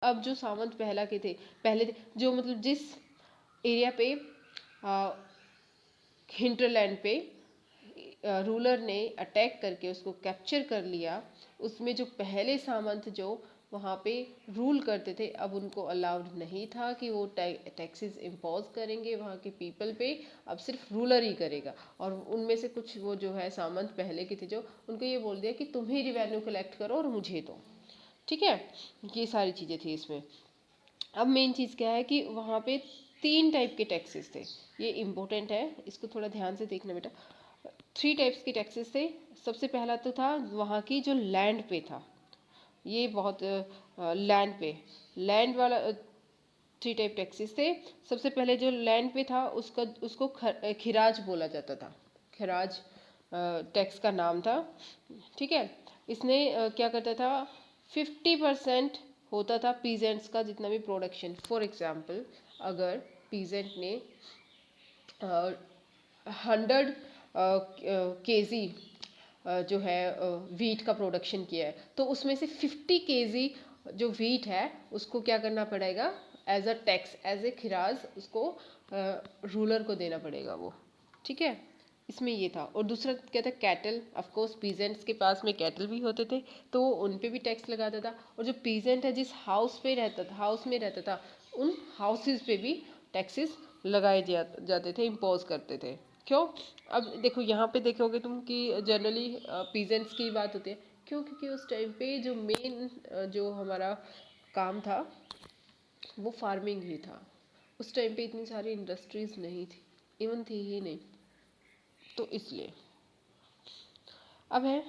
अब जो सामंत पहले थे, जो मतलब जिस एरिया पे हिंटरलैंड पे रूलर ने अटैक करके उसको कैप्चर कर लिया, उसमें जो पहले सामंत जो वहाँ पे रूल करते थे, अब उनको अलाउड नहीं था कि वो टैक्सेस इम्पोज करेंगे वहाँ के पीपल पे, अब सिर्फ रूलर ही करेगा। और उनमें से कुछ वो जो है सामंत पहले के थे, जो उनको ये बोल दिया कि तुम ही रिवेन्यू कलेक्ट करो और मुझे दो। ठीक है, ये सारी चीज़ें थी इसमें। अब मेन चीज़ क्या है कि वहाँ पे 3 टाइप के टैक्सेस थे, ये इम्पोर्टेंट है, इसको थोड़ा ध्यान से देखना बेटा। 3 टाइप्स के टैक्सेस थे। सबसे पहला तो था वहाँ की जो लैंड पे था, ये बहुत लैंड वाला 3 टाइप टैक्सेस थे। सबसे पहले जो लैंड पे था उसको खिराज बोला जाता था, खिराज टैक्स का नाम था। ठीक है, इसने क्या करता था, 50% होता था पीजेंट्स का जितना भी प्रोडक्शन। फॉर एग्जाम्पल, अगर पीजेंट ने 100 केजी जो है वीट का प्रोडक्शन किया है, तो उसमें से 50 केजी जो वीट है उसको क्या करना पड़ेगा, as a tax, as a खिराज उसको रूलर को देना पड़ेगा वो। ठीक है, इसमें ये था। और दूसरा क्या था, कैटल। ऑफ कोर्स पीजेंट्स के पास में कैटल भी होते थे, तो उन पे भी टैक्स लगाता था। और जो पीजेंट है जिस हाउस पे रहता था, हाउस में रहता था, उन हाउसेस पे भी टैक्सेस लगाए जाते थे, इम्पोज करते थे। क्यों? अब देखो यहाँ पे देखोगे तुम कि जनरली पीजेंट्स की बात होती है। क्यों? क्योंकि उस टाइम पे जो मेन जो हमारा काम था वो फार्मिंग ही था। उस टाइम पे इतनी सारी इंडस्ट्रीज नहीं थी, इवन थी ही नहीं, तो इसलिए। अब है,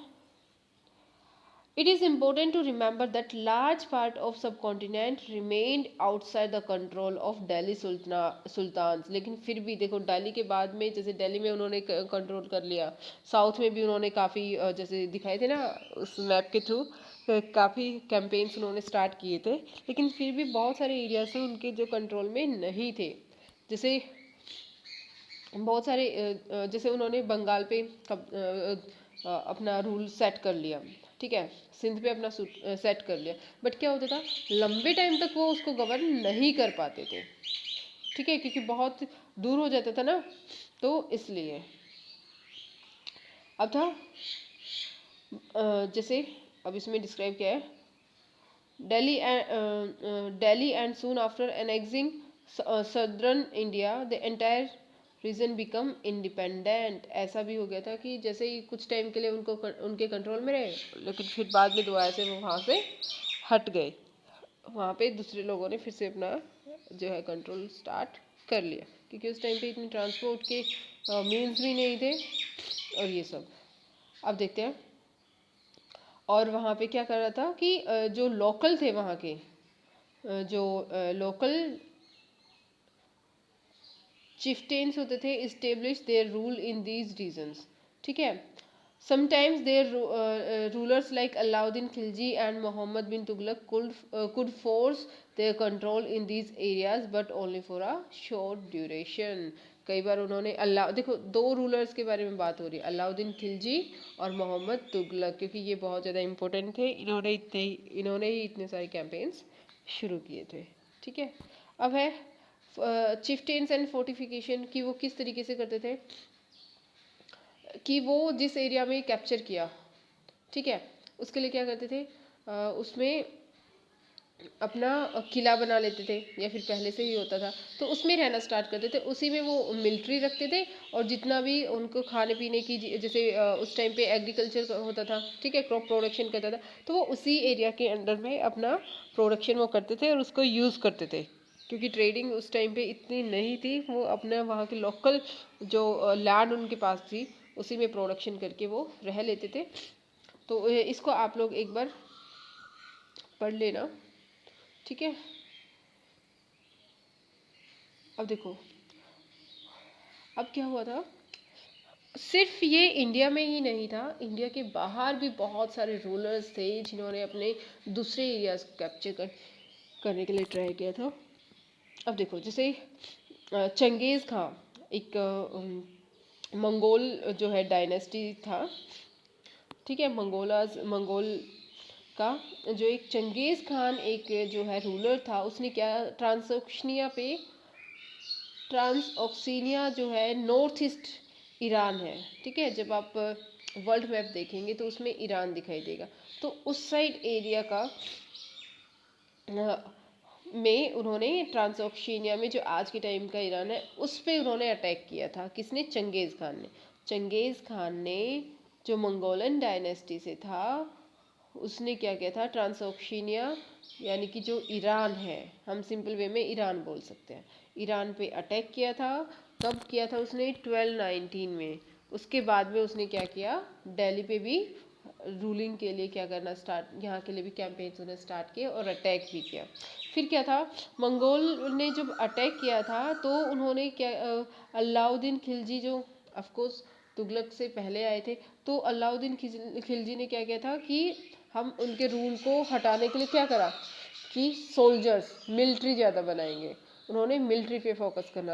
it is important to remember that large part of subcontinent remained outside the control of Delhi sultans। लेकिन फिर भी देखो दिल्ली के बाद में, जैसे दिल्ली में उन्होंने कंट्रोल कर लिया, साउथ में भी उन्होंने काफ़ी जैसे दिखाए थे ना उस मैप के थ्रू, काफ़ी कैंपेन्स उन्होंने स्टार्ट किए थे, लेकिन फिर भी बहुत सारे एरियाज थे उनके जो कंट्रोल में नहीं थे। जैसे बहुत सारे जैसे उन्होंने बंगाल पे अपना रूल सेट कर लिया। ठीक है, सिंध पे अपना सेट कर लिया, बट क्या होता था, लंबे टाइम तक वो उसको गवर्न नहीं कर पाते थे। ठीक है, क्योंकि बहुत दूर हो जाता था ना, तो इसलिए। अब था जैसे अब इसमें डिस्क्राइब किया है, Delhi and soon after annexing southern India, the entire region become independent. ऐसा भी हो गया था कि जैसे ही कुछ टाइम के लिए उनके कंट्रोल में रहे, लेकिन फिर बाद में दोबारा से वो वहाँ से हट गए, वहाँ पे दूसरे लोगों ने फिर से अपना जो है कंट्रोल स्टार्ट कर लिया, क्योंकि उस टाइम पे इतनी ट्रांसपोर्ट के मीन्स भी नहीं थे और ये सब। अब देखते हैं, और वहाँ पे क्या कर रहा था कि जो लोकल थे वहाँ के, जो लोकल चिफ्टेन्स होते थे, establish their rule in these regions. ठीक है, sometimes their rulers like Alauddin Khilji and Muhammad bin Tughlaq could force their control in these areas but only for a short duration। कई बार उन्होंने देखो 2 रूलर्स के बारे में बात हो रही है, अलाउद्दीन खिलजी और मोहम्मद तुगलक, क्योंकि ये बहुत ज़्यादा इंपॉर्टेंट थे, इन्होंने ही इतने सारे कैंपेन्स शुरू किए थे। ठीक है, अब है चिफ्टेन्स एंड फोर्टिफिकेशन की। वो किस तरीके से करते थे कि वो जिस एरिया में कैप्चर किया, ठीक है, उसके लिए क्या करते थे, उसमें अपना किला बना लेते थे, या फिर पहले से ही होता था तो उसमें रहना स्टार्ट करते थे, उसी में वो मिलिट्री रखते थे। और जितना भी उनको खाने पीने की, जैसे उस टाइम पे एग्रीकल्चर होता था, ठीक है, क्रॉप प्रोडक्शन करता था, तो वो उसी एरिया के अंडर में अपना प्रोडक्शन वो करते थे और उसको यूज़ करते थे। क्योंकि ट्रेडिंग उस टाइम पे इतनी नहीं थी, वो अपना वहाँ के लोकल जो लैंड उनके पास थी उसी में प्रोडक्शन करके वो रह लेते थे। तो इसको आप लोग एक बार पढ़ लेना। ठीक है, अब देखो, अब क्या हुआ था, सिर्फ ये इंडिया में ही नहीं था, इंडिया के बाहर भी बहुत सारे रूलर्स थे जिन्होंने अपने दूसरे एरियाज कैप्चर करने के लिए ट्राई किया था। अब देखो, जैसे चंगेज़ खां एक मंगोल जो है डायनेस्टी था। ठीक है, मंगोल का जो एक चंगेज़ खान एक जो है रूलर था, उसने क्या ट्रांसऑक्सिनिया जो है नॉर्थ ईस्ट ईरान है, ठीक है। जब आप वर्ल्ड मैप देखेंगे तो उसमें ईरान दिखाई देगा, तो उस साइड एरिया का में उन्होंने ट्रांसऑक्शिनिया में जो आज के टाइम का ईरान है उस पे उन्होंने अटैक किया था। किसने? चंगेज़ खान ने। चंगेज़ खान ने जो मंगोलन डायनेस्टी से था उसने क्या किया था, ट्रांसऑक्शिनिया यानी कि जो ईरान है, हम सिंपल वे में ईरान बोल सकते हैं, ईरान पे अटैक किया था। कब किया था उसने? 1219 में। उसके बाद में उसने क्या किया, दिल्ली पे भी रूलिंग के लिए क्या करना स्टार्ट, यहाँ के लिए भी कैंपेन्स उन्हें स्टार्ट किए और अटैक भी किया। फिर क्या था, मंगोल ने जब अटैक किया था तो उन्होंने क्या अलाउद्दीन खिलजी जो ऑफ कोर्स तुगलक से पहले आए थे, तो अलाउद्दीन खिलजी ने क्या किया था कि हम उनके रूल को हटाने के लिए क्या करा कि सोल्जर्स मिलिट्री ज़्यादा बनाएंगे। उन्होंने मिलिट्री पे फोकस करना